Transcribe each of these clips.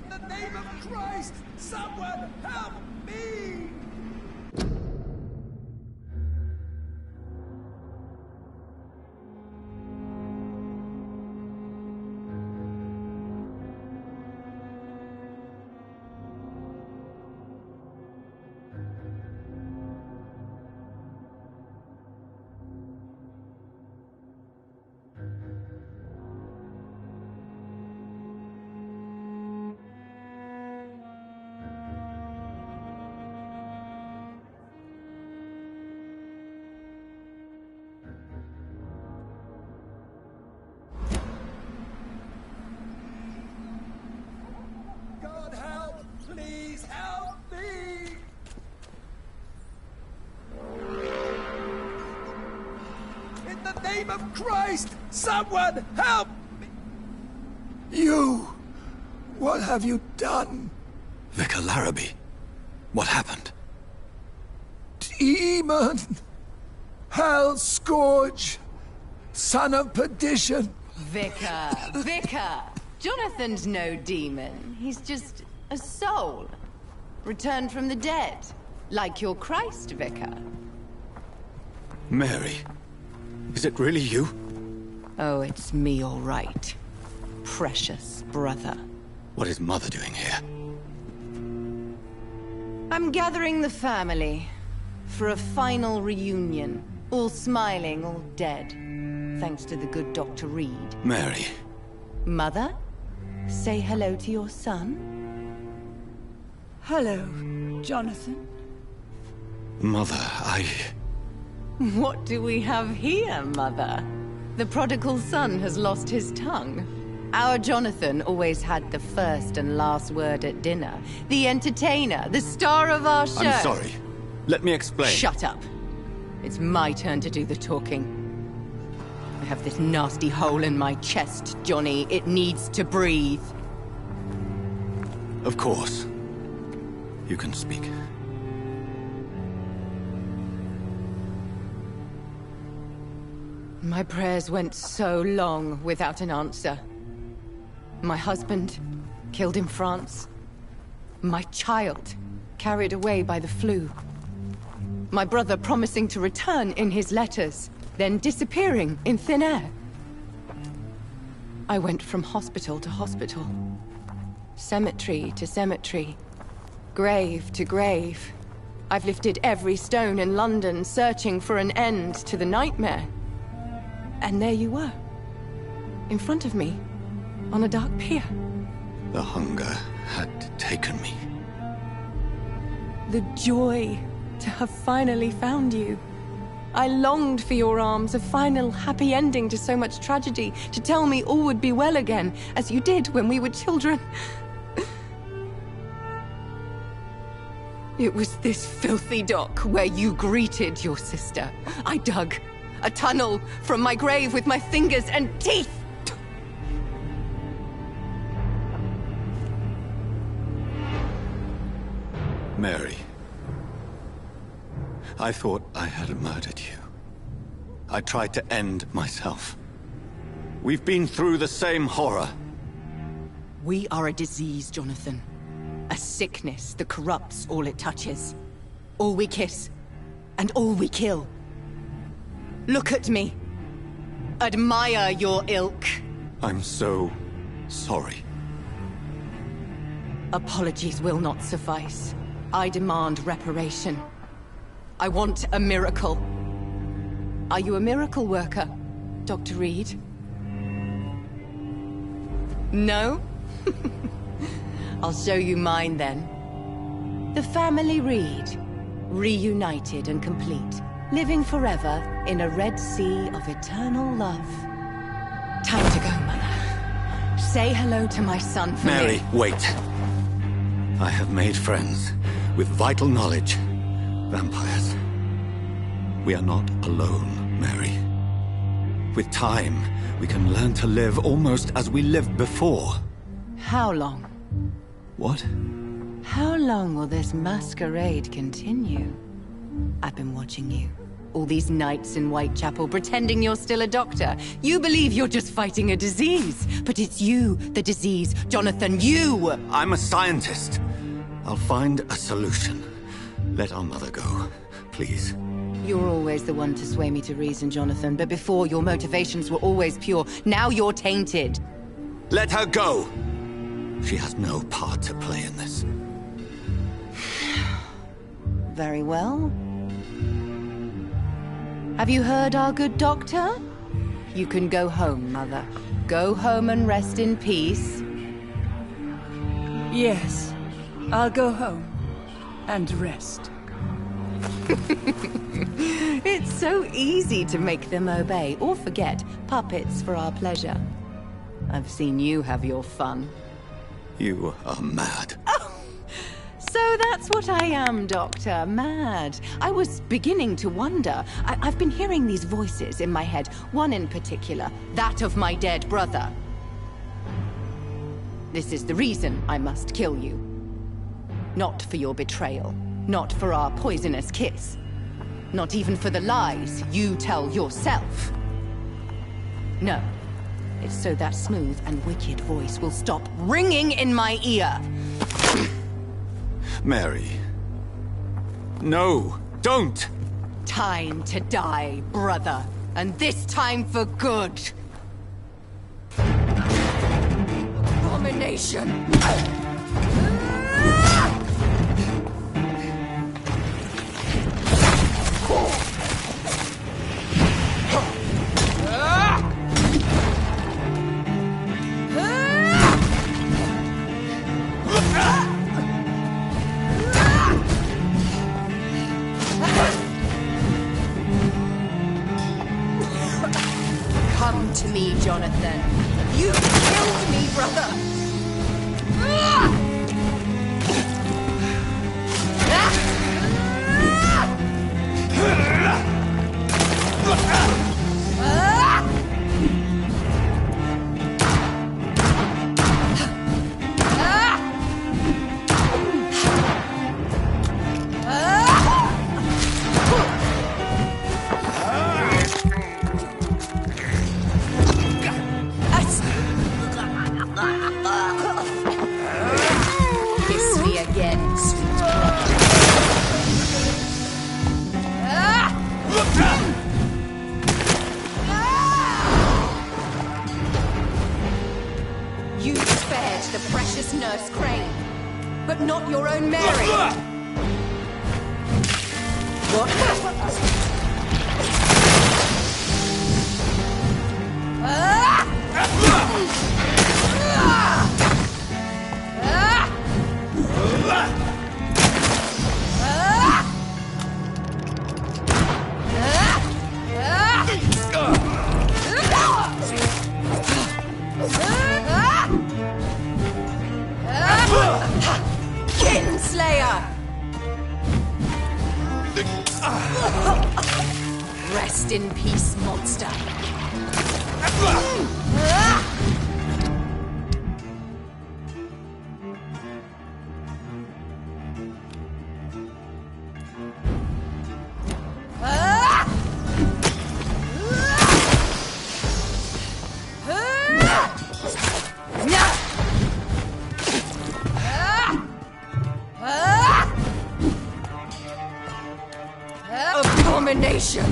In the name of Christ, someone help me! God help! Please help me! In the name of Christ, someone help me! You! What have you done? Vicar Larrabee, what happened? Demon! Hell scourge! Son of perdition! Vicar! Jonathan's no demon. He's just a soul. Returned from the dead. Like your Christ, Vicar. Mary, is it really you? Oh, it's me, all right. Precious brother. What is Mother doing here? I'm gathering the family for a final reunion. All smiling, all dead. Thanks to the good Dr. Reed. Mary. Mother? Say hello to your son. Hello, Jonathan. Mother, What do we have here, Mother? The prodigal son has lost his tongue. Our Jonathan always had the first and last word at dinner. The entertainer, the star of our show. I'm sorry. Let me explain. Shut up. It's my turn to do the talking. I have this nasty hole in my chest, Johnny. It needs to breathe. Of course. You can speak. My prayers went so long without an answer. My husband, killed in France. My child, carried away by the flu. My brother promising to return in his letters, then disappearing in thin air. I went from hospital to hospital. Cemetery to cemetery. Grave to grave. I've lifted every stone in London, searching for an end to the nightmare. And there you were. In front of me. On a dark pier. The hunger had taken me. The joy to have finally found you. I longed for your arms, a final happy ending to so much tragedy, to tell me all would be well again, as you did when we were children. It was this filthy dock where you greeted your sister. I dug a tunnel from my grave with my fingers and teeth. Mary. I thought I had murdered you. I tried to end myself. We've been through the same horror. We are a disease, Jonathan. A sickness that corrupts all it touches. All we kiss, and all we kill. Look at me. Admire your ilk. I'm so sorry. Apologies will not suffice. I demand reparation. I want a miracle. Are you a miracle worker, Dr. Reed? No? I'll show you mine then. The family Reed, reunited and complete, living forever in a red sea of eternal love. Time to go, Mother. Say hello to my son for Mary, me. wait. I have made friends with vital knowledge. Vampires. We are not alone, Mary. With time, we can learn to live almost as we lived before. How long? What? How long will this masquerade continue? I've been watching you. All these nights in Whitechapel pretending you're still a doctor. You believe you're just fighting a disease. But it's you, the disease. Jonathan, you! I'm a scientist. I'll find a solution. Let our mother go, please. You're always the one to sway me to reason, Jonathan. But before, your motivations were always pure. Now you're tainted. Let her go! She has no part to play in this. Very well. Have you heard our good doctor? You can go home, Mother. Go home and rest in peace. Yes, I'll go home and rest. It's so easy to make them obey or forget. Puppets for our pleasure. I've seen you have your fun. You are mad. So that's what I am, Doctor. Mad. I was beginning to wonder. I've been hearing these voices in my head. One in particular. That of my dead brother. This is the reason I must kill you. Not for your betrayal. Not for our poisonous kiss. Not even for the lies you tell yourself. No. It's so that smooth and wicked voice will stop ringing in my ear. Mary. No, don't! Time to die, brother. And this time for good. Abomination! Come to me, Jonathan. You killed me, brother! Kiss me again, sweet brother. You spared the precious Nurse Crane, but not your own Mary. What? Kinslayer! Rest in peace, monster. Abomination!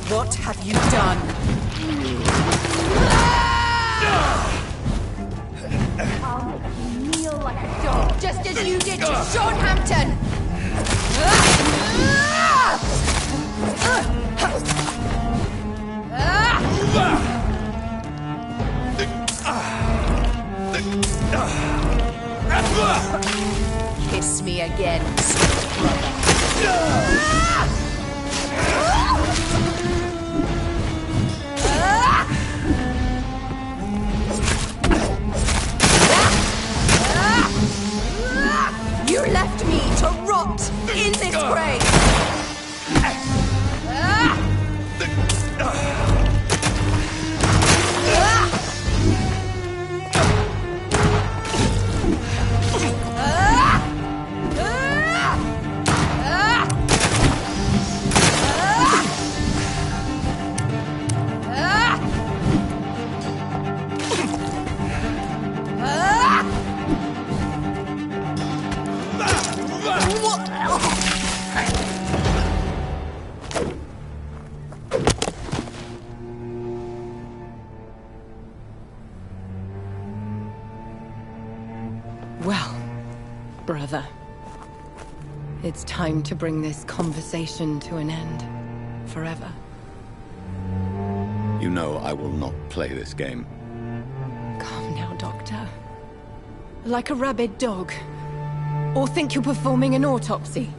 What have you done? I'll make you kneel like a dog, just as you did to Sean Hampton! Kiss me again, sweet brother. You left me to rot in this grave! It's time to bring this conversation to an end. Forever. You know I will not play this game. Calm now, Doctor. Like a rabid dog. Or think you're performing an autopsy.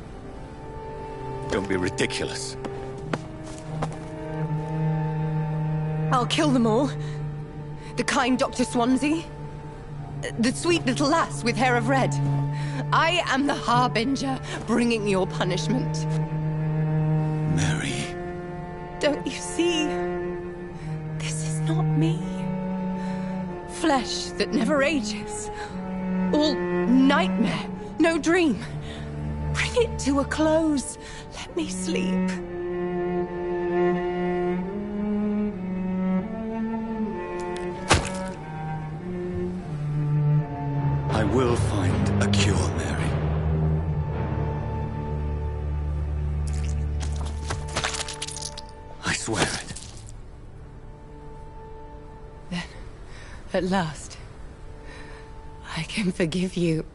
Don't be ridiculous. I'll kill them all. The kind Dr. Swansea. The sweet little lass with hair of red. I am the Harbinger, bringing your punishment. Mary. Don't you see? This is not me. Flesh that never ages. All nightmare, no dream. Bring it to a close. Let me sleep. I will find a cure, Mary. I swear it. Then, at last, I can forgive you.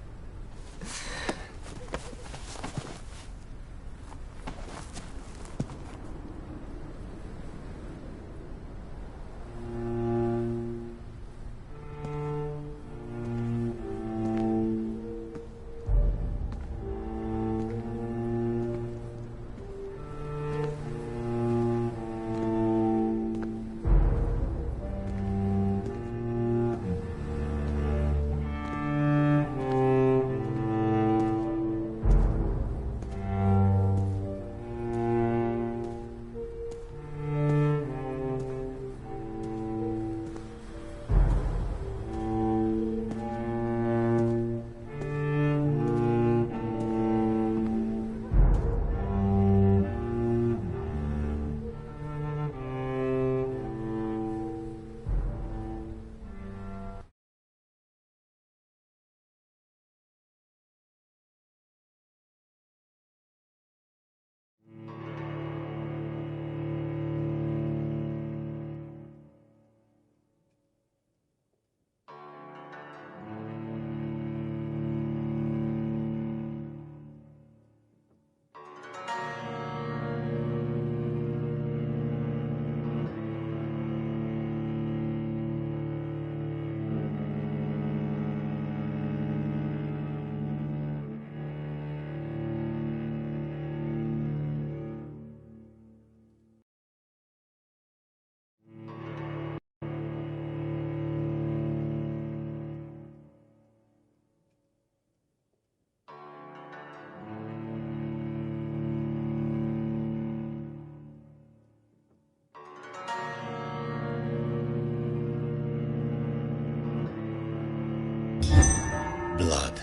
Blood.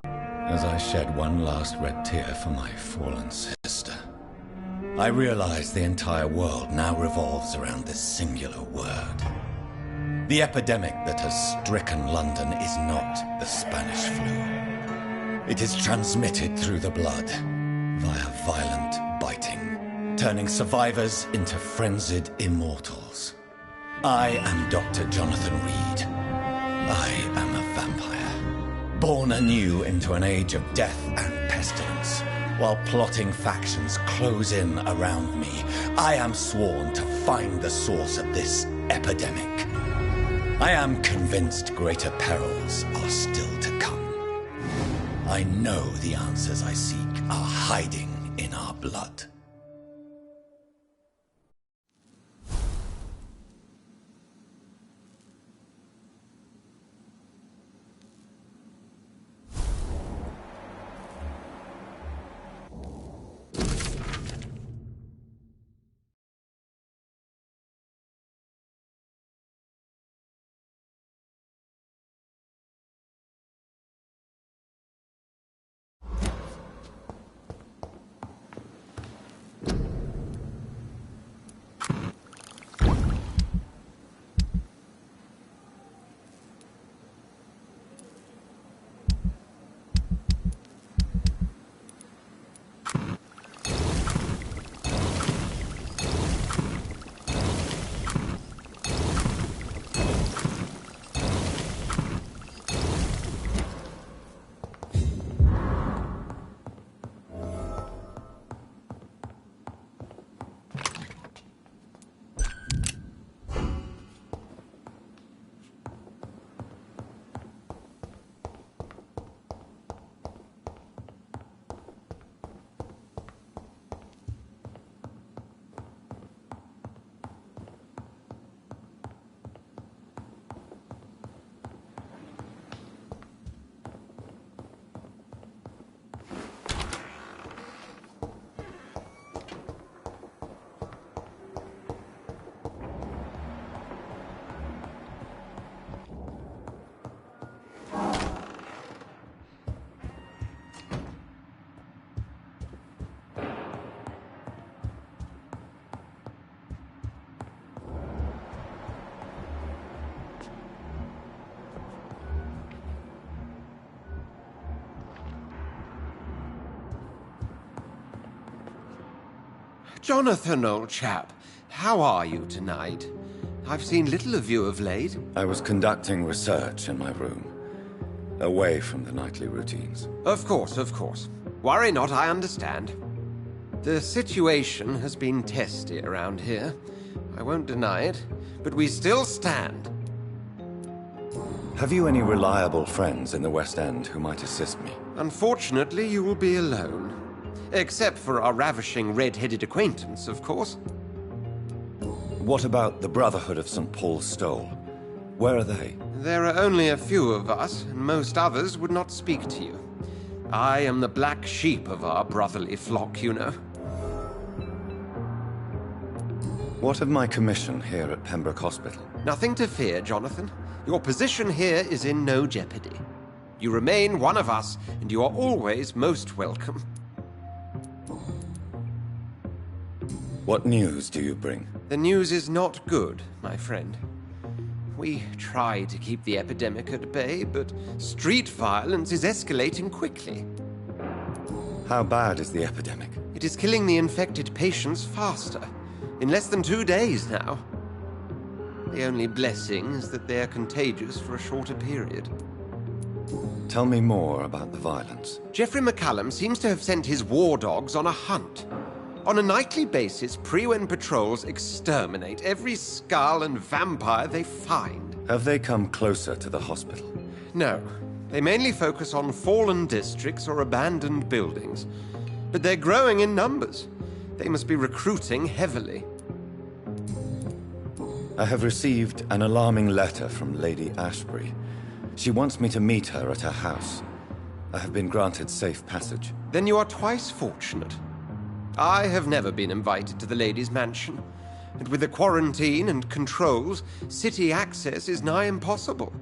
As I shed one last red tear for my fallen sister, I realize the entire world now revolves around this singular word. The epidemic that has stricken London is not the Spanish flu. It is transmitted through the blood, via violent biting, turning survivors into frenzied immortals. I am Dr. Jonathan Reed. I am a vampire, born anew into an age of death and pestilence. While plotting factions close in around me, I am sworn to find the source of this epidemic. I am convinced greater perils are still to come. I know the answers I seek are hiding in our blood. Jonathan, old chap. How are you tonight? I've seen little of you of late. I was conducting research in my room, away from the nightly routines. Of course, of course. Worry not, I understand. The situation has been testy around here. I won't deny it, but we still stand. Have you any reliable friends in the West End who might assist me? Unfortunately, you will be alone. Except for our ravishing red-headed acquaintance, of course. What about the Brotherhood of St. Paul's Stole? Where are they? There are only a few of us, and most others would not speak to you. I am the black sheep of our brotherly flock, you know. What of my commission here at Pembroke Hospital? Nothing to fear, Jonathan. Your position here is in no jeopardy. You remain one of us, and you are always most welcome. What news do you bring? The news is not good, my friend. We try to keep the epidemic at bay, but street violence is escalating quickly. How bad is the epidemic? It is killing the infected patients faster. In less than 2 days now. The only blessing is that they are contagious for a shorter period. Tell me more about the violence. Geoffrey McCallum seems to have sent his war dogs on a hunt. On a nightly basis, Prewen patrols exterminate every skull and vampire they find. Have they come closer to the hospital? No. They mainly focus on fallen districts or abandoned buildings. But they're growing in numbers. They must be recruiting heavily. I have received an alarming letter from Lady Ashbury. She wants me to meet her at her house. I have been granted safe passage. Then you are twice fortunate. I have never been invited to the lady's mansion, and with the quarantine and controls, city access is nigh impossible.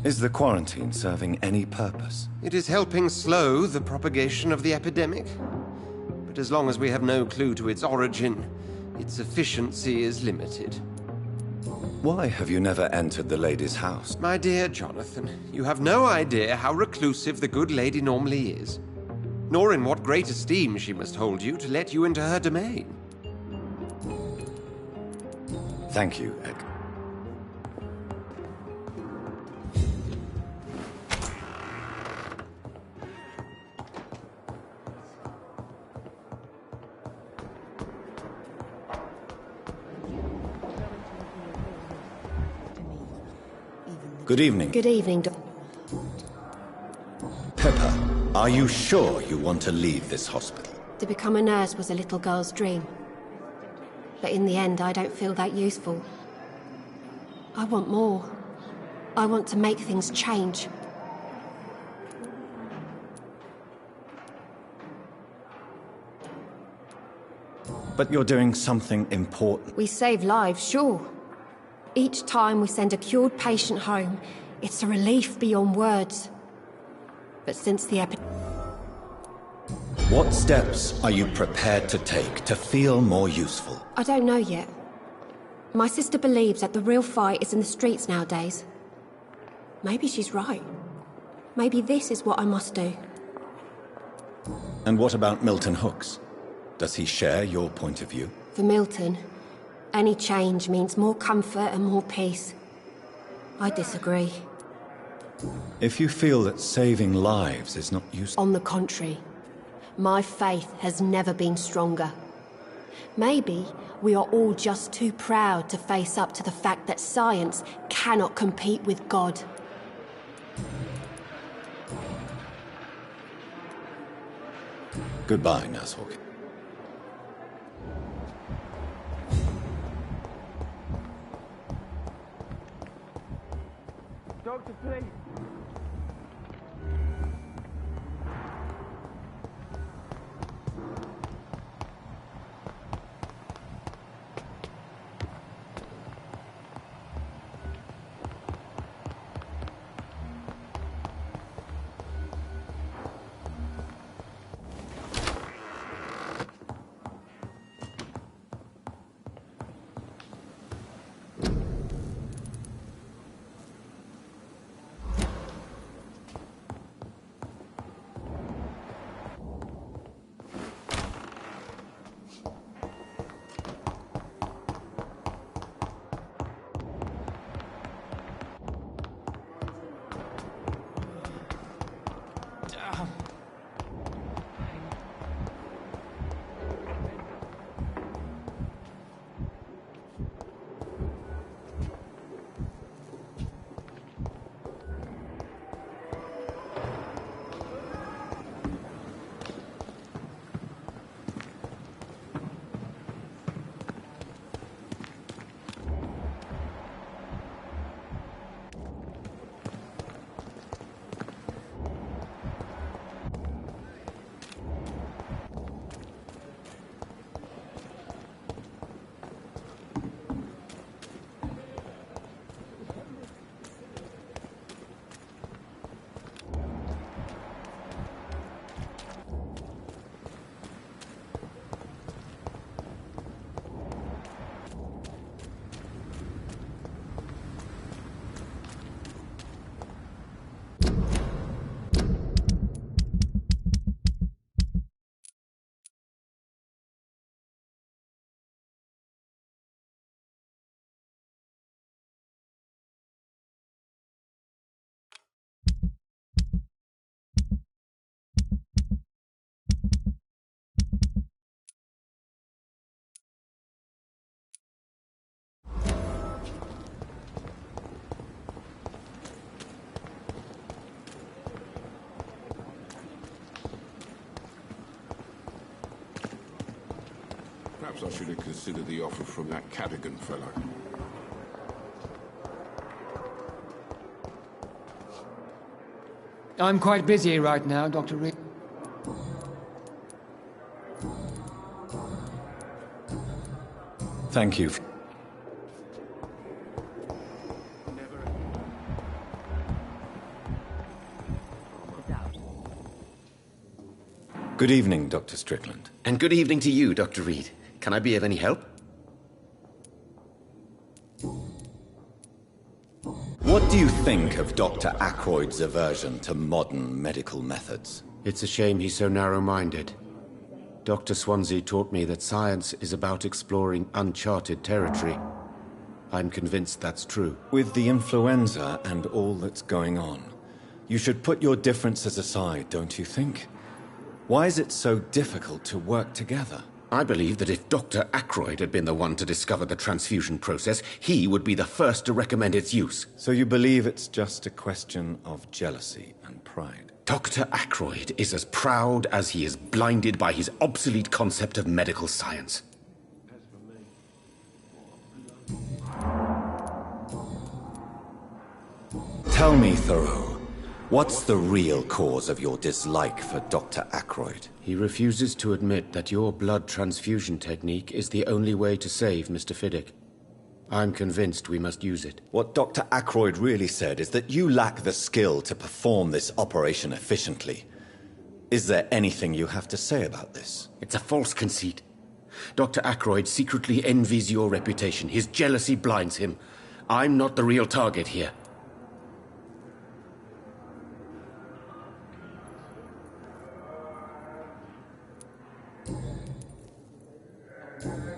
Is the quarantine serving any purpose? It is helping slow the propagation of the epidemic. But as long as we have no clue to its origin, its efficiency is limited. Why have you never entered the lady's house? My dear Jonathan, you have no idea how reclusive the good lady normally is. Nor in what great esteem she must hold you to let you into her domain. Thank you, Egg. Good evening. Good evening, Pepper, are you sure you want to leave this hospital? To become a nurse was a little girl's dream. But in the end, I don't feel that useful. I want more. I want to make things change. But you're doing something important. We save lives, sure. Each time we send a cured patient home, it's a relief beyond words. But since the epidemic... What steps are you prepared to take to feel more useful? I don't know yet. My sister believes that the real fight is in the streets nowadays. Maybe she's right. Maybe this is what I must do. And what about Milton Hooks? Does he share your point of view? For Milton, any change means more comfort and more peace. I disagree. If you feel that saving lives is not useful... On the contrary, my faith has never been stronger. Maybe we are all just too proud to face up to the fact that science cannot compete with God. Goodbye, Nurse Hawkins. Doctor, please. Perhaps I should have considered the offer from that Cadogan fellow. I'm quite busy right now, Dr. Reed. Thank you. Good evening, Dr. Strickland. And good evening to you, Dr. Reed. Can I be of any help? What do you think of Dr. Ackroyd's aversion to modern medical methods? It's a shame he's so narrow-minded. Dr. Swansea taught me that science is about exploring uncharted territory. I'm convinced that's true. With the influenza and all that's going on, you should put your differences aside, don't you think? Why is it so difficult to work together? I believe that if Dr. Ackroyd had been the one to discover the transfusion process, he would be the first to recommend its use. So you believe it's just a question of jealousy and pride? Dr. Ackroyd is as proud as he is blinded by his obsolete concept of medical science. Tell me, Thoreau, what's the real cause of your dislike for Dr. Ackroyd? He refuses to admit that your blood transfusion technique is the only way to save Mr. Fiddick. I'm convinced we must use it. What Dr. Ackroyd really said is that you lack the skill to perform this operation efficiently. Is there anything you have to say about this? It's a false conceit. Dr. Ackroyd secretly envies your reputation. His jealousy blinds him. I'm not the real target here.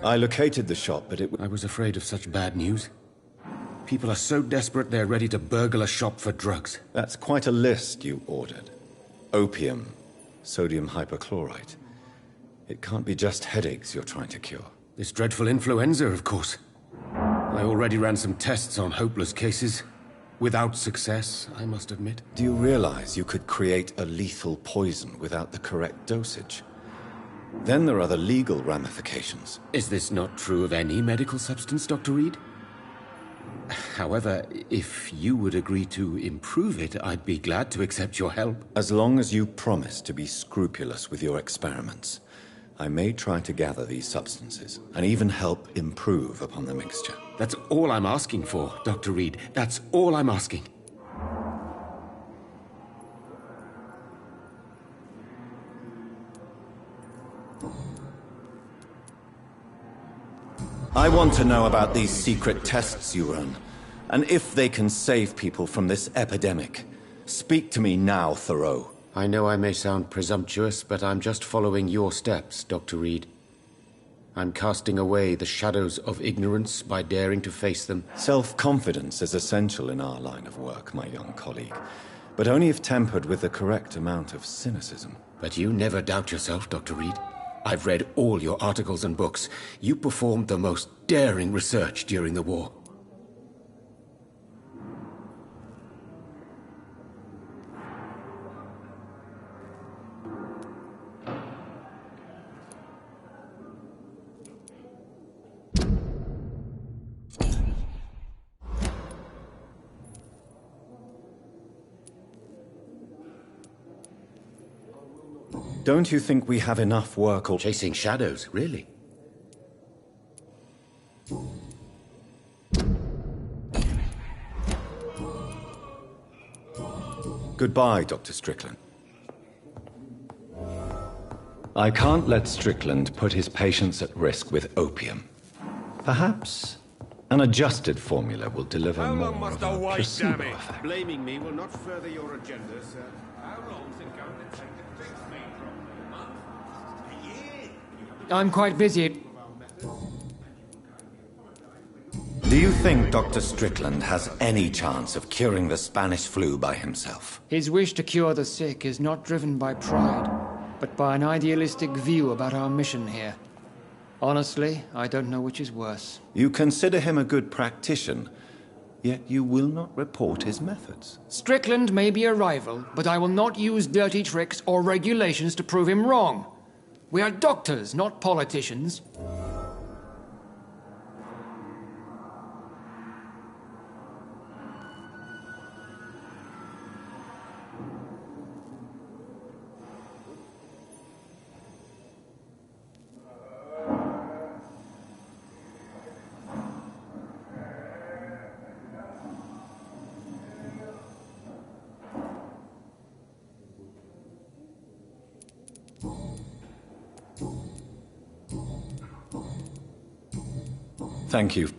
I located the shop, but I was afraid of such bad news. People are so desperate they're ready to burgle a shop for drugs. That's quite a list you ordered. Opium, sodium hypochlorite. It can't be just headaches you're trying to cure. This dreadful influenza, of course. I already ran some tests on hopeless cases. Without success, I must admit. Do you realize you could create a lethal poison without the correct dosage? Then there are the legal ramifications. Is this not true of any medical substance, Dr. Reed? However, if you would agree to improve it, I'd be glad to accept your help. As long as you promise to be scrupulous with your experiments, I may try to gather these substances, and even help improve upon the mixture. That's all I'm asking for, Dr. Reed. That's all I'm asking. I want to know about these secret tests you run, and if they can save people from this epidemic. Speak to me now, Thoreau. I know I may sound presumptuous, but I'm just following your steps, Dr. Reed. I'm casting away the shadows of ignorance by daring to face them. Self-confidence is essential in our line of work, my young colleague, but only if tempered with the correct amount of cynicism. But you never doubt yourself, Dr. Reed. I've read all your articles and books. You performed the most daring research during the war. Don't you think we have enough work or— Chasing shadows, really? Goodbye, Dr. Strickland. I can't let Strickland put his patients at risk with opium. Perhaps an adjusted formula will deliver more of a placebo effect. Blaming me will not further your agenda, sir. How long's it going to take to fix me? I'm quite busy. Do you think Dr. Strickland has any chance of curing the Spanish flu by himself? His wish to cure the sick is not driven by pride, but by an idealistic view about our mission here. Honestly, I don't know which is worse. You consider him a good practitioner, yet you will not report his methods. Strickland may be a rival, but I will not use dirty tricks or regulations to prove him wrong. We are doctors, not politicians. Thank you.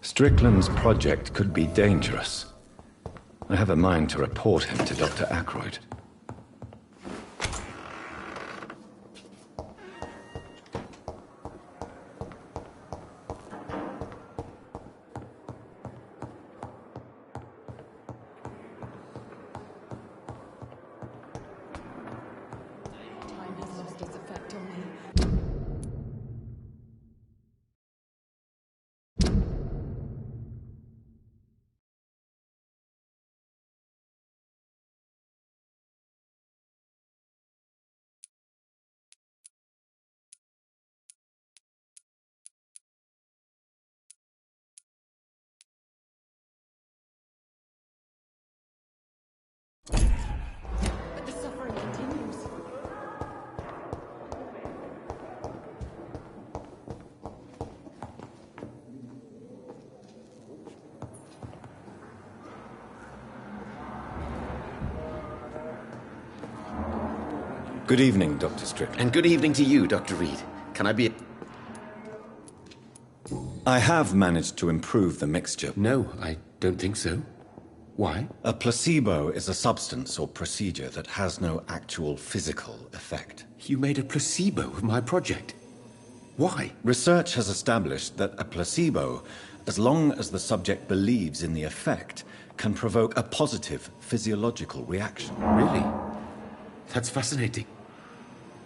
Strickland's project could be dangerous. I have a mind to report him to Dr. Ackroyd. Time has lost its effect on me. But the suffering continues. Good evening, Dr. Strickland. And good evening to you, Dr. Reed. Can I be... I have managed to improve the mixture. No, I don't think so. Why? A placebo is a substance or procedure that has no actual physical effect. You made a placebo of my project. Why? Research has established that a placebo, as long as the subject believes in the effect, can provoke a positive physiological reaction. Really? That's fascinating.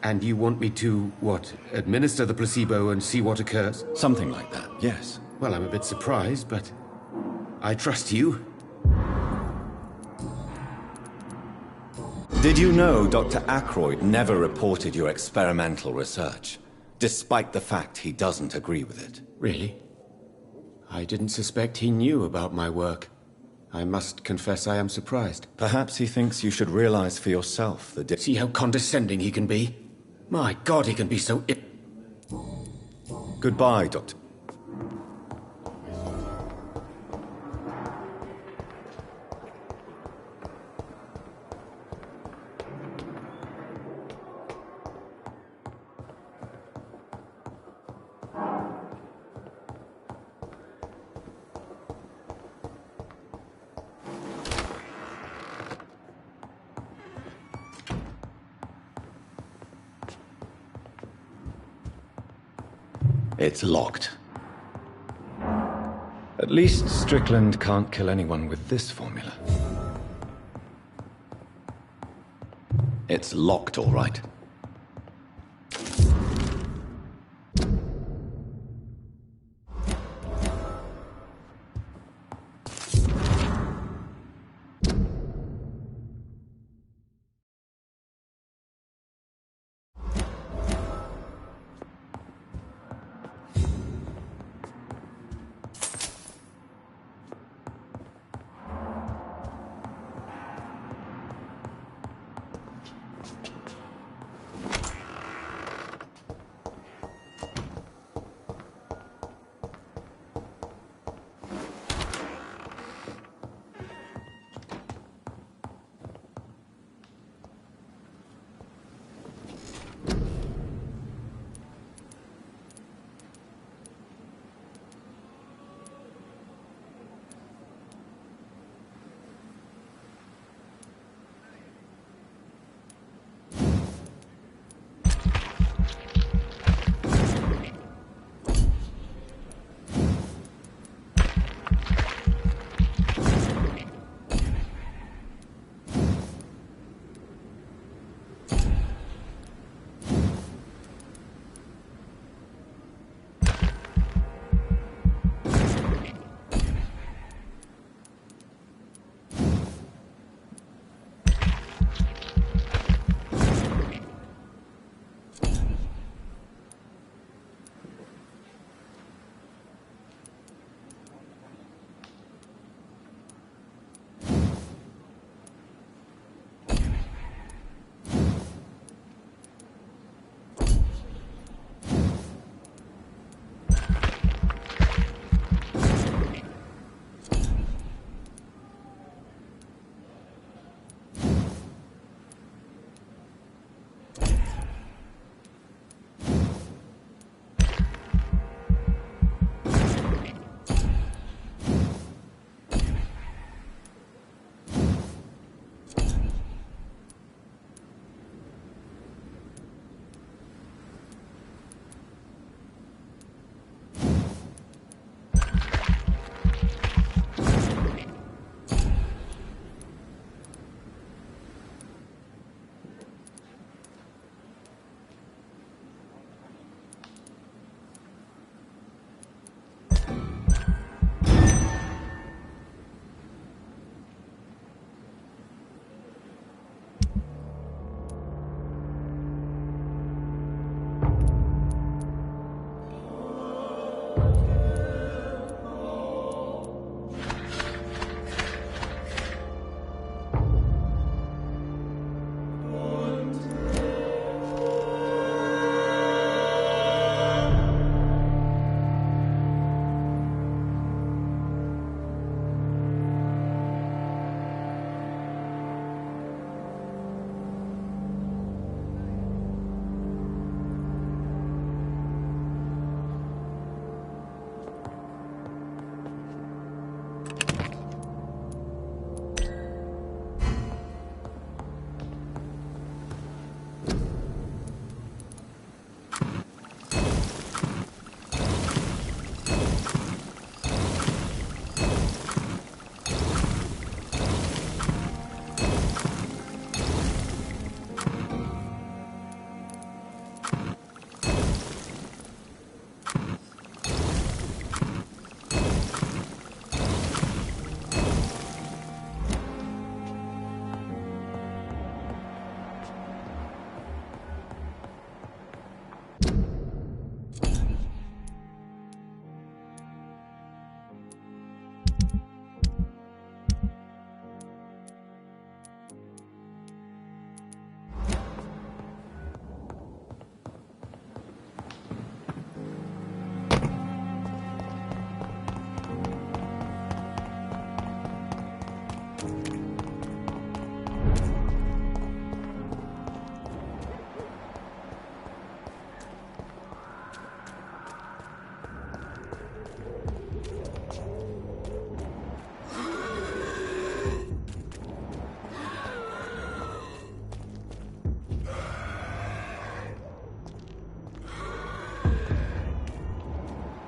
And you want me to, what, administer the placebo and see what occurs? Something like that, yes. Well, I'm a bit surprised, but I trust you. Did you know Dr. Ackroyd never reported your experimental research, despite the fact he doesn't agree with it? Really? I didn't suspect he knew about my work. I must confess I am surprised. Perhaps he thinks you should realize for yourself the See how condescending he can be? My God, he can be so Goodbye, Doctor. It's locked. At least Strickland can't kill anyone with this formula. It's locked, all right.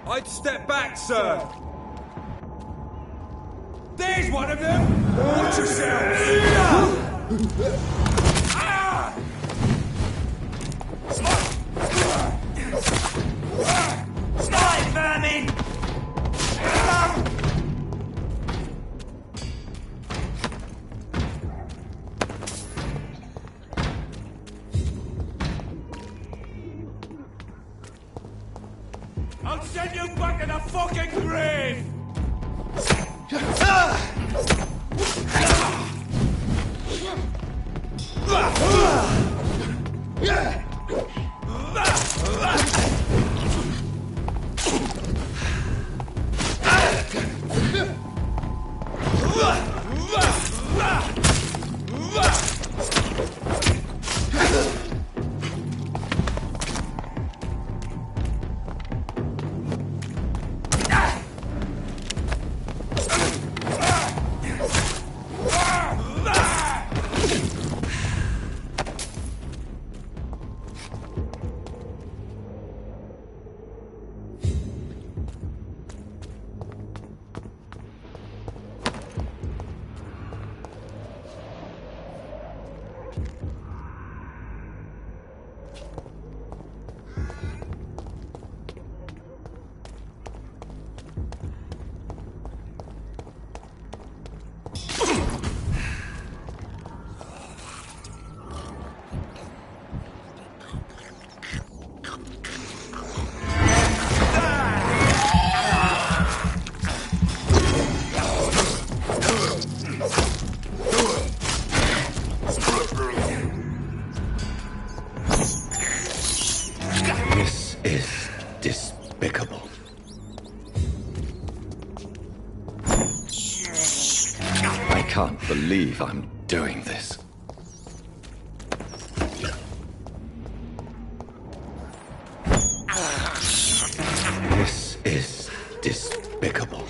I'd step back, sir. There's one of them! Watch yourselves! Slide, vermin! I'll send you back in the fucking grave! This is despicable. I can't believe I'm doing this. This is despicable.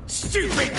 Stupid!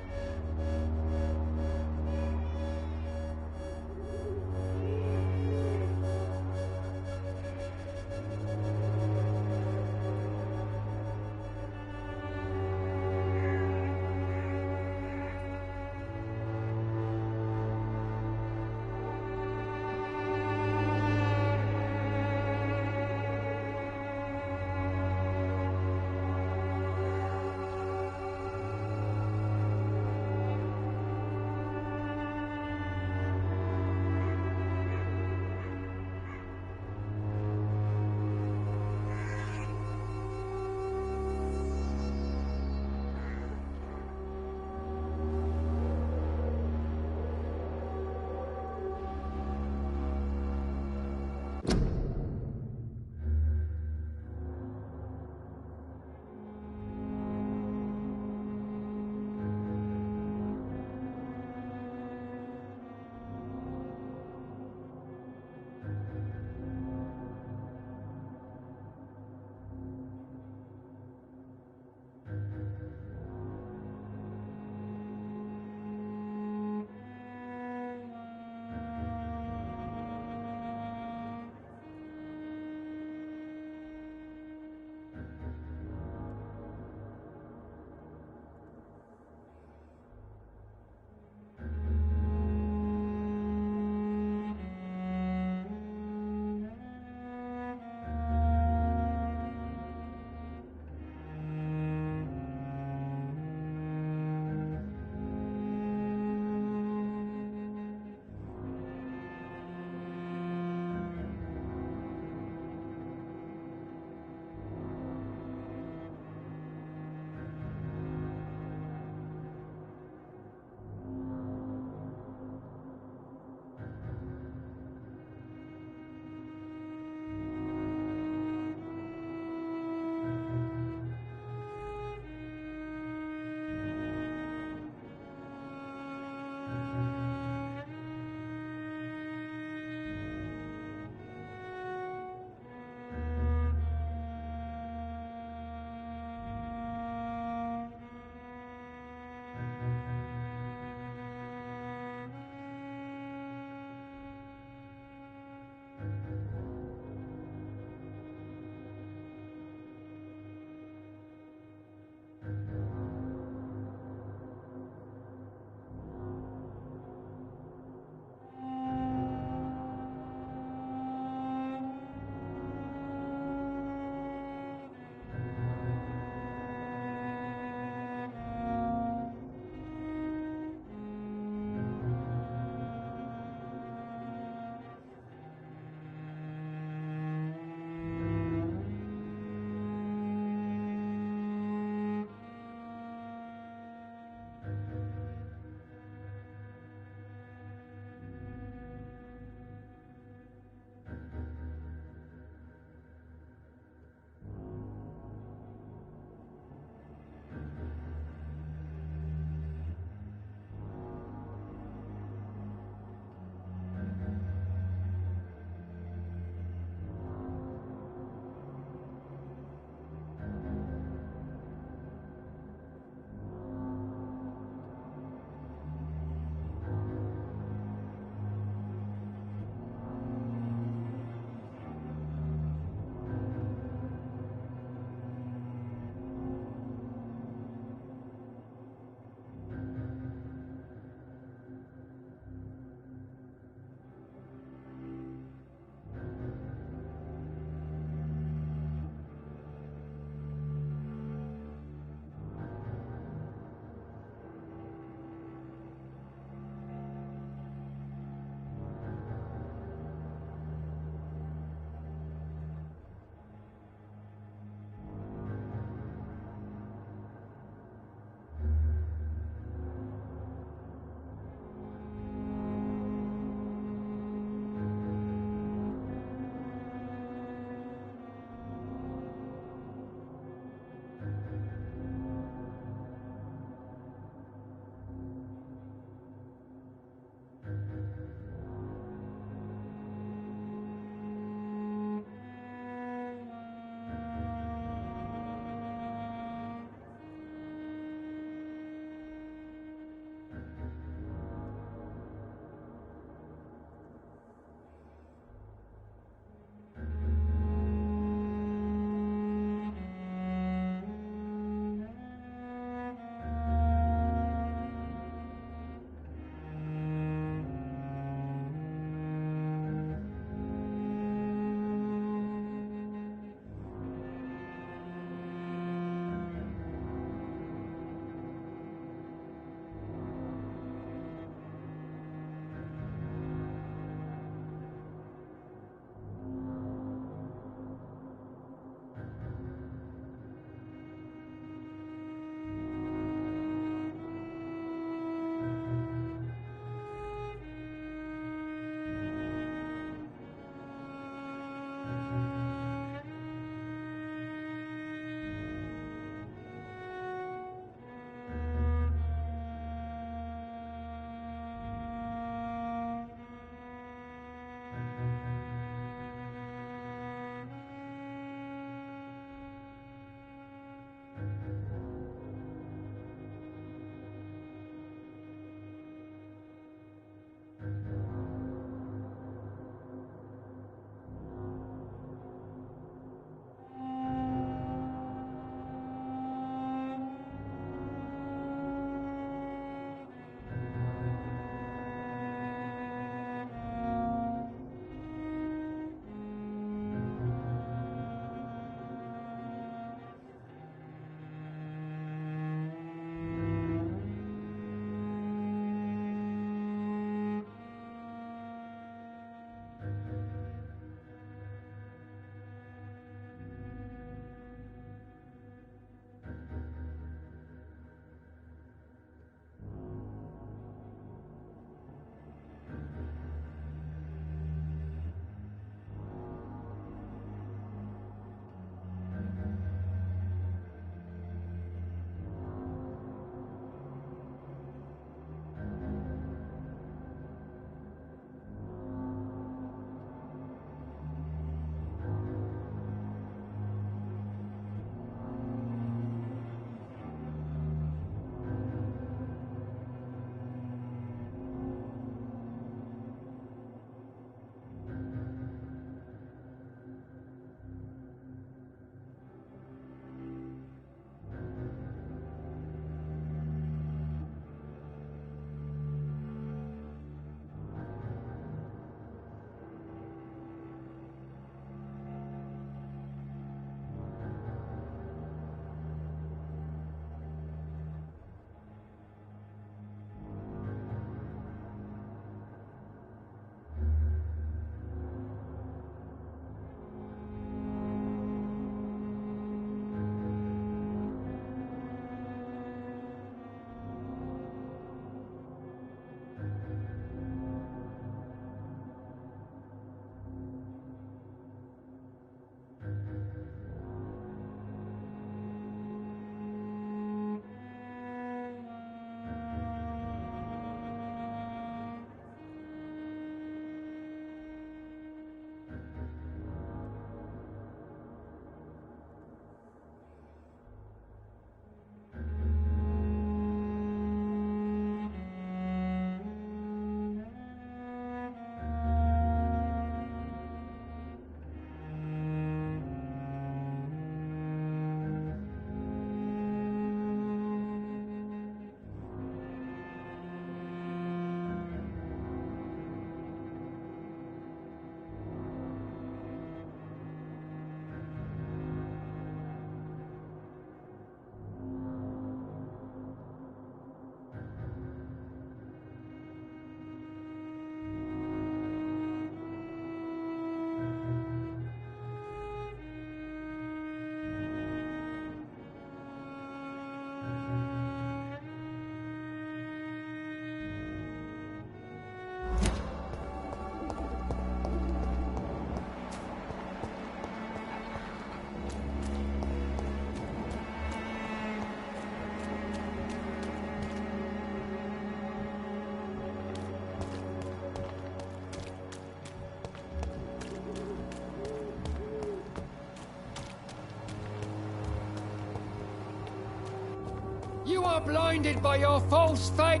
are blinded by your false faith.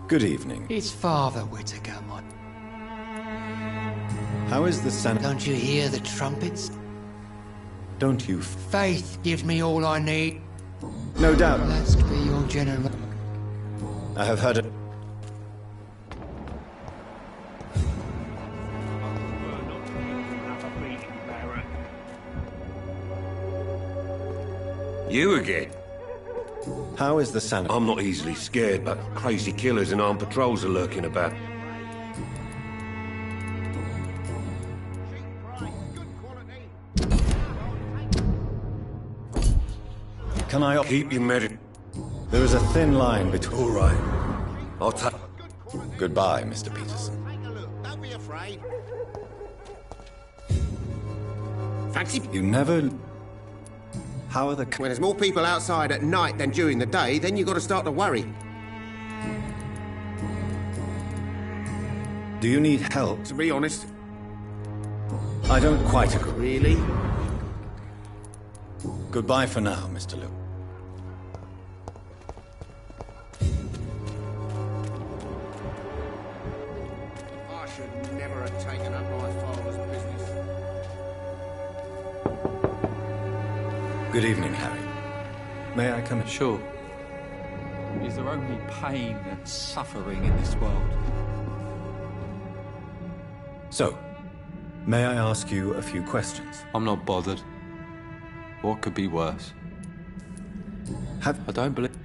Good evening. It's Father Whitaker, my... How is the Senate? Don't you hear the trumpets? Don't you... Faith gives me all I need. No doubt. Blessed be your general... I have heard it. You again? How is the Senate? I'm not easily scared, but crazy killers and armed patrols are lurking about. Can I... Keep your medic... There is a thin line between... All right. I'll take... Goodbye, Mr. Peterson. Don't be afraid. Fancy... You never... How are the... When there's more people outside at night than during the day, then you've got to start to worry. Do you need help? To be honest. I don't quite agree. Really? Goodbye for now, Mr. Luke. I should never have taken up my father's business. Good evening, Harry. May I come in? Sure. Is there only pain and suffering in this world? So, may I ask you a few questions? I'm not bothered. What could be worse? I don't believe...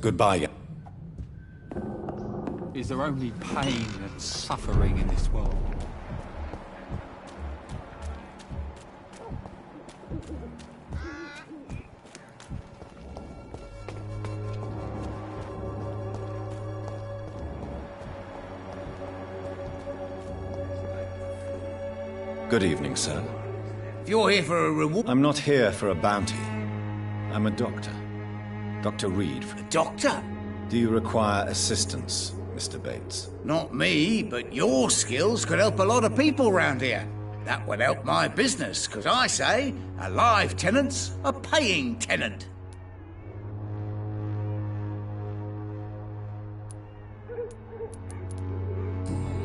Goodbye. Is there only pain and suffering in this world? Good evening, sir. If you're here for a reward... I'm not here for a bounty. I'm a doctor. Dr. Reed. A doctor? Do you require assistance, Mr. Bates? Not me, but your skills could help a lot of people round here. That would help my business, because I say a live tenant's a paying tenant.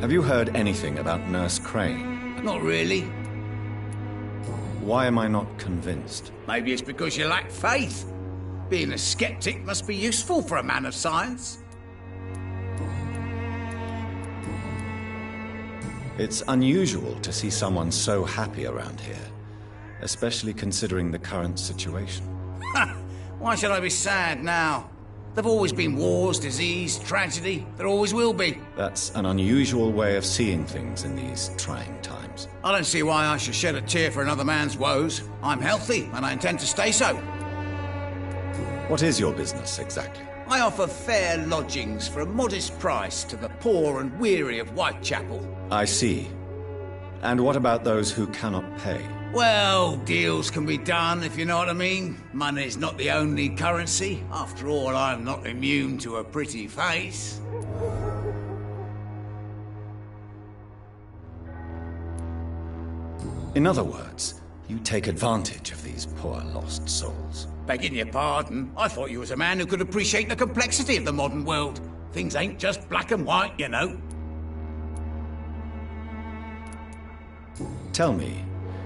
Have you heard anything about Nurse Crane? Not really. Why am I not convinced? Maybe it's because you lack faith. Being a skeptic must be useful for a man of science. It's unusual to see someone so happy around here, especially considering the current situation. Why should I be sad now? There've always been wars, disease, tragedy. There always will be. That's an unusual way of seeing things in these trying times. I don't see why I should shed a tear for another man's woes. I'm healthy, and I intend to stay so. What is your business, exactly? I offer fair lodgings for a modest price to the poor and weary of Whitechapel. I see. And what about those who cannot pay? Well, deals can be done, if you know what I mean. Money's not the only currency. After all, I'm not immune to a pretty face. In other words, you take advantage of these poor lost souls. Begging your pardon, I thought you was a man who could appreciate the complexity of the modern world. Things ain't just black and white, you know. Tell me,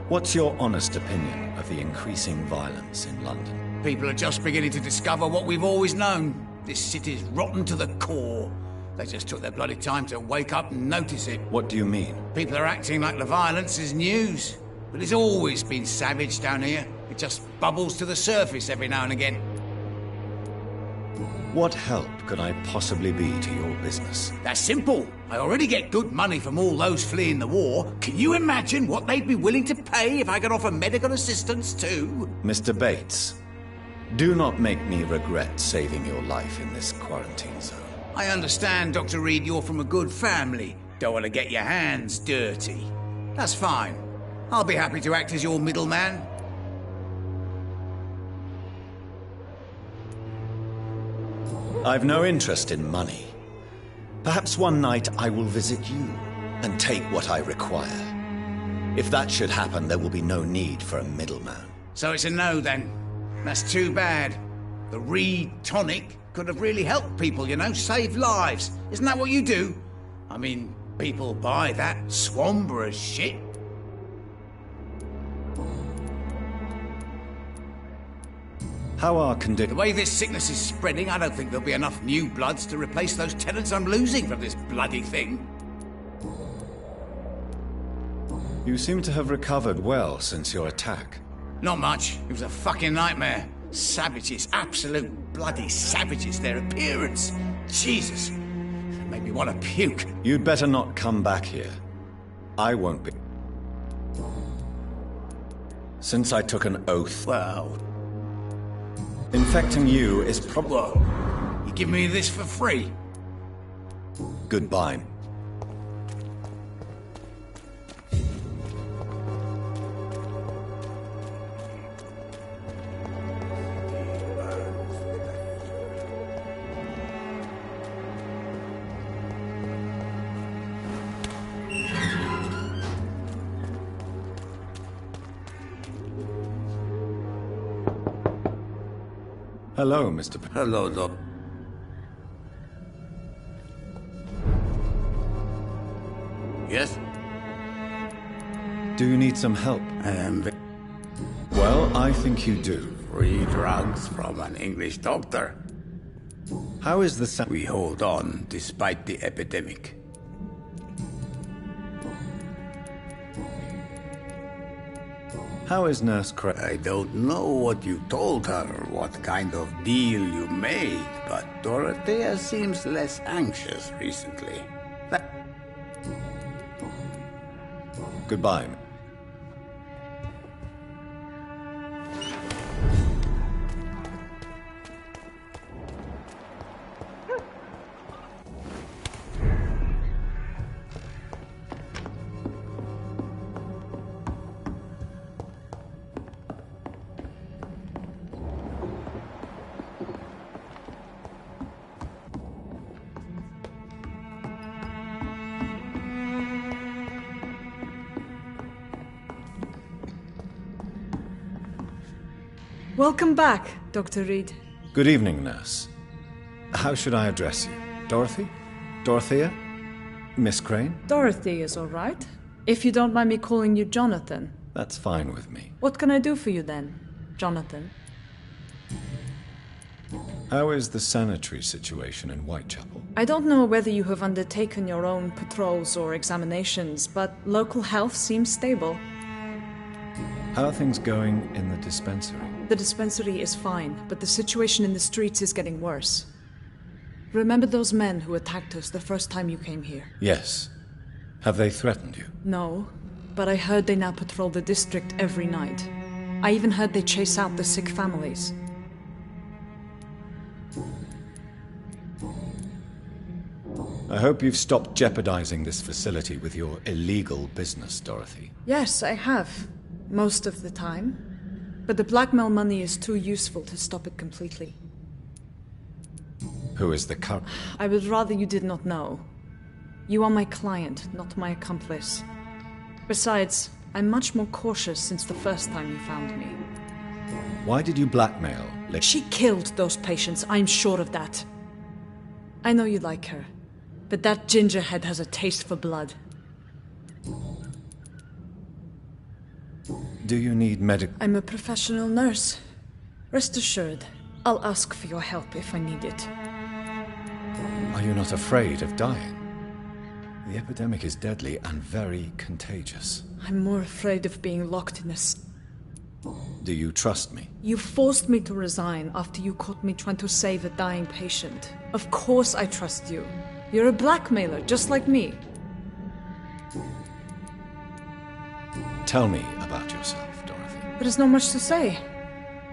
what's your honest opinion of the increasing violence in London? People are just beginning to discover what we've always known. This city's rotten to the core. They just took their bloody time to wake up and notice it. What do you mean? People are acting like the violence is news. But it's always been savage down here. It just bubbles to the surface every now and again. What help could I possibly be to your business? That's simple. I already get good money from all those fleeing the war. Can you imagine what they'd be willing to pay if I could offer medical assistance too? Mr. Bates, do not make me regret saving your life in this quarantine zone. I understand, Dr. Reed, you're from a good family. Don't want to get your hands dirty. That's fine. I'll be happy to act as your middleman. I've no interest in money. Perhaps one night I will visit you and take what I require. If that should happen, there will be no need for a middleman. So it's a no, then. That's too bad. The Reed tonic could have really helped people, you know, save lives. Isn't that what you do? I mean, people buy that Swambra shit. How are The way this sickness is spreading, I don't think there'll be enough new bloods to replace those tenants I'm losing from this bloody thing. You seem to have recovered well since your attack. Not much. It was a fucking nightmare. Savages, absolute bloody savages. Their appearance. Jesus. It made me want to puke. You'd better not come back here. I won't be. Since I took an oath. Well... Infecting you is Whoa. You give me this for free? Goodbye. Hello, Mr. Hello, Doc. Yes? Do you need some help? Well, I think you do. Free drugs from an English doctor. How is the We hold on despite the epidemic. How is Nurse Craig? I don't know what you told her, what kind of deal you made, but Dorothea seems less anxious recently. Goodbye. Welcome back, Dr. Reed. Good evening, Nurse. How should I address you? Dorothy? Dorothea? Miss Crane? Dorothy is all right. If you don't mind me calling you Jonathan. That's fine with me. What can I do for you then, Jonathan? How is the sanitary situation in Whitechapel? I don't know whether you have undertaken your own patrols or examinations, but local health seems stable. How are things going in the dispensary? The dispensary is fine, but the situation in the streets is getting worse. Remember those men who attacked us the first time you came here? Yes. Have they threatened you? No, but I heard they now patrol the district every night. I even heard they chase out the sick families. I hope you've stopped jeopardizing this facility with your illegal business, Dorothy. Yes, I have. Most of the time. But the blackmail money is too useful to stop it completely. Who is the current? I would rather you did not know. You are my client, not my accomplice. Besides, I'm much more cautious since the first time you found me. Why did you blackmail? She killed those patients, I'm sure of that. I know you like her, but that gingerhead has a taste for blood. Do you need medical? I'm a professional nurse. Rest assured, I'll ask for your help if I need it. Are you not afraid of dying? The epidemic is deadly and very contagious. I'm more afraid of being locked in a... Do you trust me? You forced me to resign after you caught me trying to save a dying patient. Of course I trust you. You're a blackmailer, just like me. Tell me about yourself, Dorothy. There is not much to say.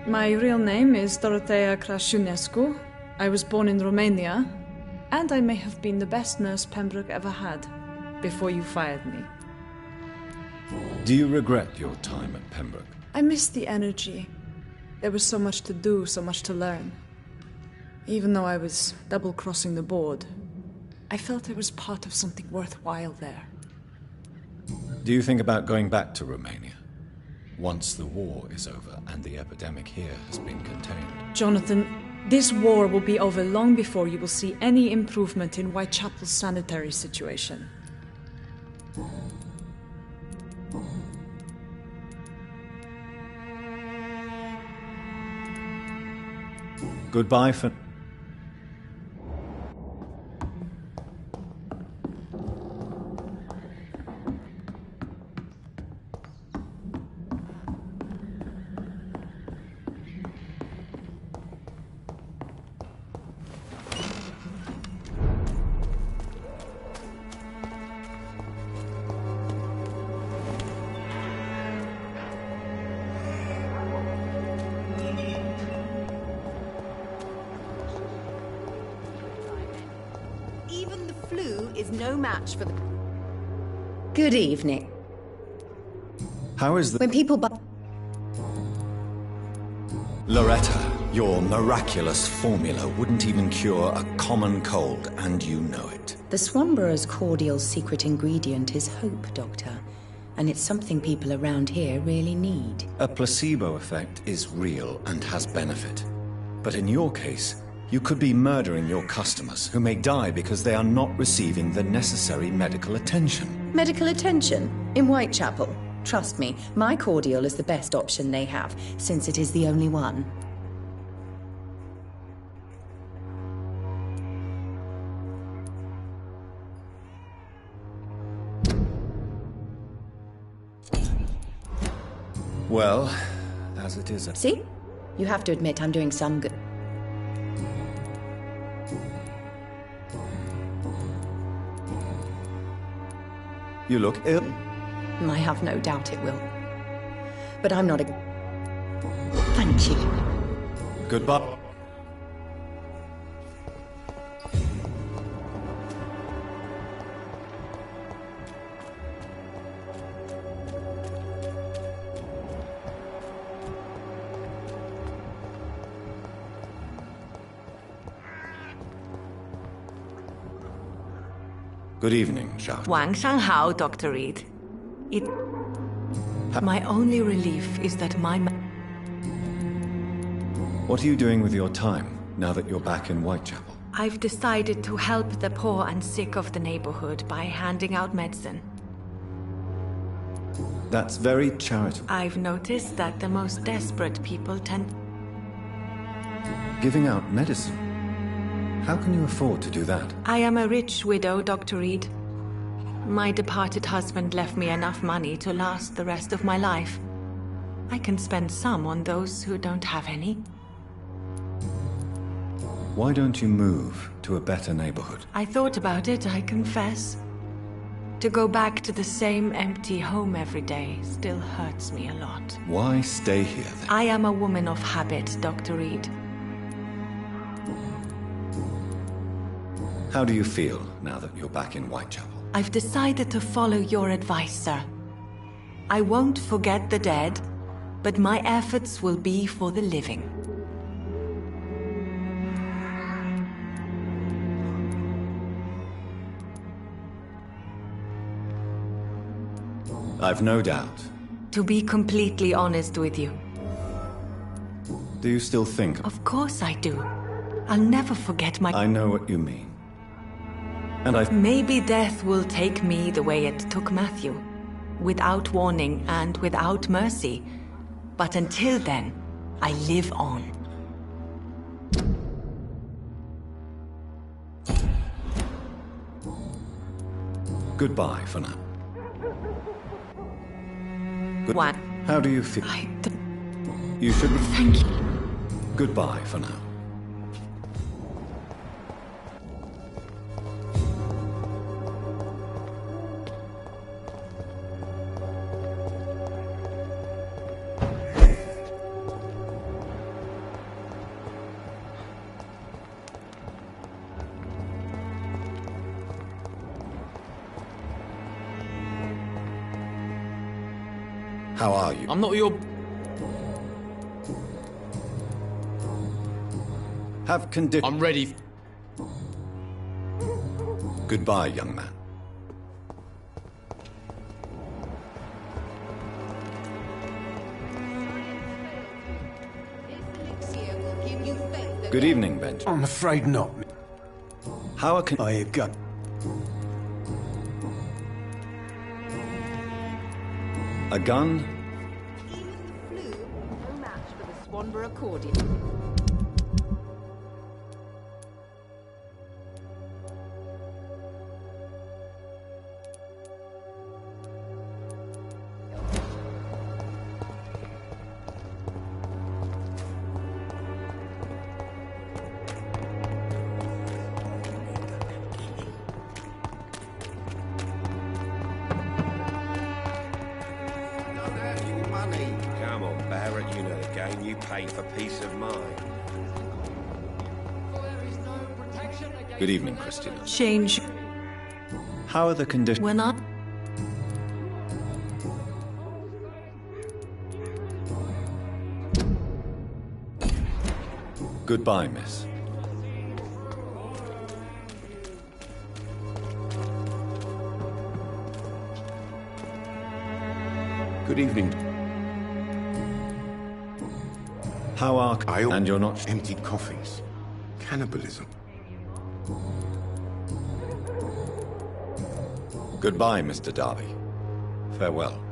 My real name is Dorothea Crasciunescu. I was born in Romania, and I may have been the best nurse Pembroke ever had, before you fired me. Do you regret your time at Pembroke? I miss the energy. There was so much to do, so much to learn. Even though I was double-crossing the board, I felt I was part of something worthwhile there. Do you think about going back to Romania? Once the war is over and the epidemic here has been contained. Jonathan, this war will be over long before you will see any improvement in Whitechapel's sanitary situation. Goodbye for... Even the flu is no match for the... Good evening. How is the... When people Loretta, your miraculous formula wouldn't even cure a common cold, and you know it. The Swanborough's cordial secret ingredient is hope, Doctor. And it's something people around here really need. A placebo effect is real and has benefit. But in your case, you could be murdering your customers, who may die because they are not receiving the necessary medical attention. Medical attention? In Whitechapel? Trust me, my cordial is the best option they have, since it is the only one. Well, as it is... See? You have to admit I'm doing some good. You look ill. I have no doubt it will. But I'm not a... Thank you. Goodbye. Good evening, Jacques. 晚上好, Dr. Reed. My only relief is that What are you doing with your time, now that you're back in Whitechapel? I've decided to help the poor and sick of the neighborhood by handing out medicine. That's very charitable. I've noticed that the most desperate people tend... Giving out medicine? How can you afford to do that? I am a rich widow, Dr. Reed. My departed husband left me enough money to last the rest of my life. I can spend some on those who don't have any. Why don't you move to a better neighborhood? I thought about it, I confess. To go back to the same empty home every day still hurts me a lot. Why stay here then? I am a woman of habit, Dr. Reed. How do you feel now that you're back in Whitechapel? I've decided to follow your advice, sir. I won't forget the dead, but my efforts will be for the living. I've no doubt. To be completely honest with you. Do you still think... Of course I do. I'll never forget my... I know what you mean. And Maybe death will take me the way it took Matthew. Without warning and without mercy. But until then, I live on. Goodbye for now. What? How do you feel? You should... Thank you. Goodbye for now. How are you? I'm not your... Have conditions. I'm ready. Goodbye, young man. Good evening, Benjamin. I'm afraid not. How are I got... a gun? Even the flu, no match for the Swanborough accordion. Come on, Barrett, you know the game. You pay for peace of mind. Good evening, Christina. Change. How are the conditions? When I... Goodbye, miss. Good evening. How are... and you're not... Empty coffees. Cannibalism. Goodbye, Mr. Darby. Farewell.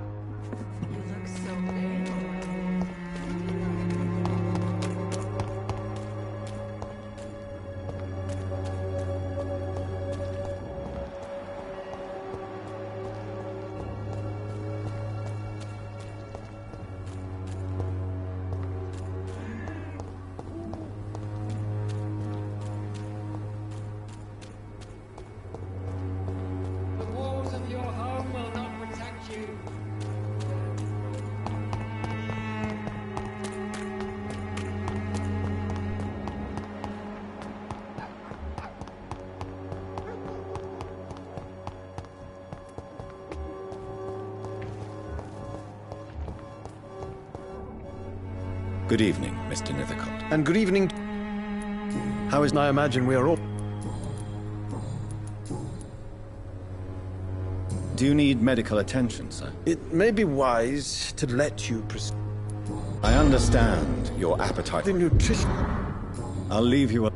Good evening, Mr. Nethercott. And good evening. How is... I imagine we are all... Do you need medical attention, sir? It may be wise to let you proceed. I understand your appetite. The nutrition... I'll leave you...